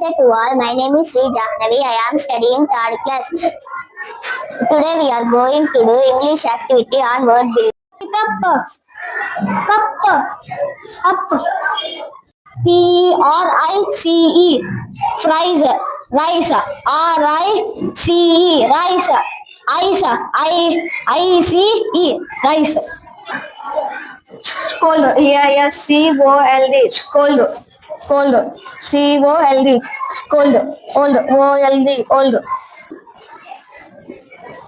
Namaste to all. My name is Sri Jahnavi. I am studying third class. Today we are going to do English activity on word building. Cup. P-R-I-C-E. Fries. Rice. R-I-C-E. Rice. Ice. I-C-E. Rice. Cold. E-I-S-C-O-L-D. Cold. C-O-L-D. Cold. Old. O-L-D. Old.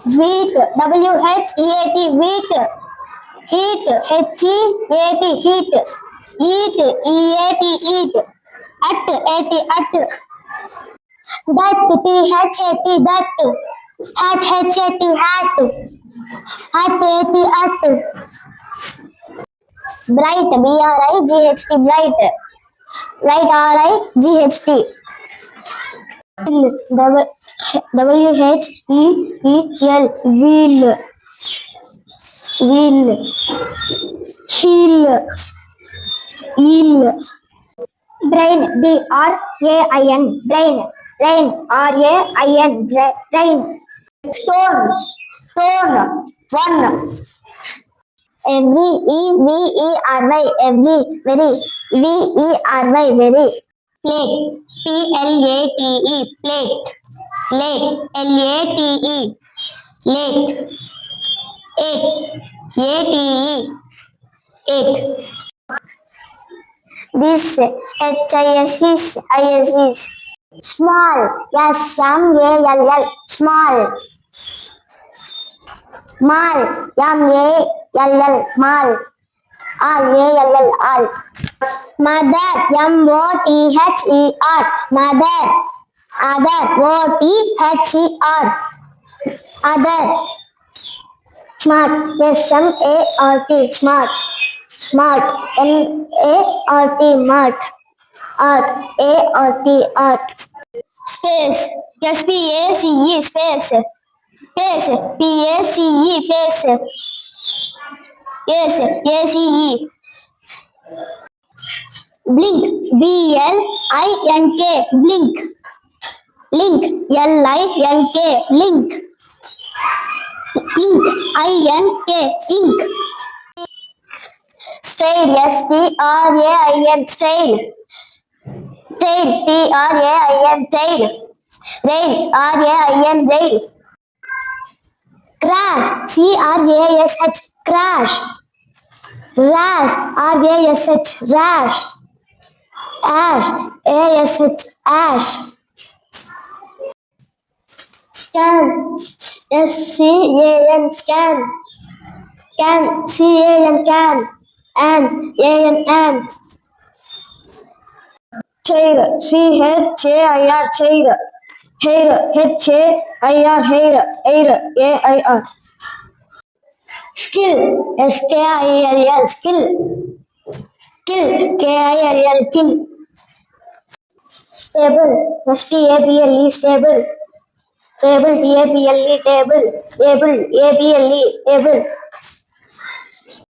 Wheat. W-H-E-A-T. Wheat. Heat. H-E-A-T. Heat. Eat. E-A-T. Eat. At. A-T. At. That. T-H-A-T. That. Hat. H-A-T. Hat. At. A-T. At. Bright. B-R-I-G-H-T. Bright. Right. R-I-G-H-T. W-H-E-E-L. Wheel. Heel. Eel. Brain. B-R-A-I-N. Brain. R-A-I-N. Brain. Stone. One. Every. Very. V-E-R-Y. Very. Plate. P-L-A-T-E. Plate. L-A-T-E. Late. Eight. A-T-E. Eight. This. H-I-S-S. Small. S-M-A-L-L. Small. Mall. M-A-L-L. Mall. A-L-L. All. Mother. M-O-T-H-E-R. Mother. Other. O-T-H-E-R. Other. Smart. S-M-A-R-T. Smart. M-A-R-T. Mart. R-A-R-T. Art. Space. S-P-A-C-E. Space. P-A-C-E. Pace. Yes. A-C-E. Blink. B-L-I-N-K. Blink. Link. L-I-N-K. Link. Ink. I-N-K. Ink. Strain. S-T-R-A-I-N. Strain. Train. T-R-A-I-N. Train. Rain. R-A-I-N. Rain. Crash. C-R-A-S-H. Crash. Rash. R-A-S-H. Rash. Ash. A-S-H. Ash. Scan. S-C-A-N. Scan. Can. C-A-N. Can. An. A-N. An. Chair. C-H-A-I-R. Chair. Hair. H-A-I-R. Hair. Air. A-I-R. Skill. S-K-I-L-L. Skill. Kill. K-I-L-L. Kill. Stable. S-T-A-B-L-E. Stable. Table. T-A-B-L-E. Table. Able. A-B-L-E. Able.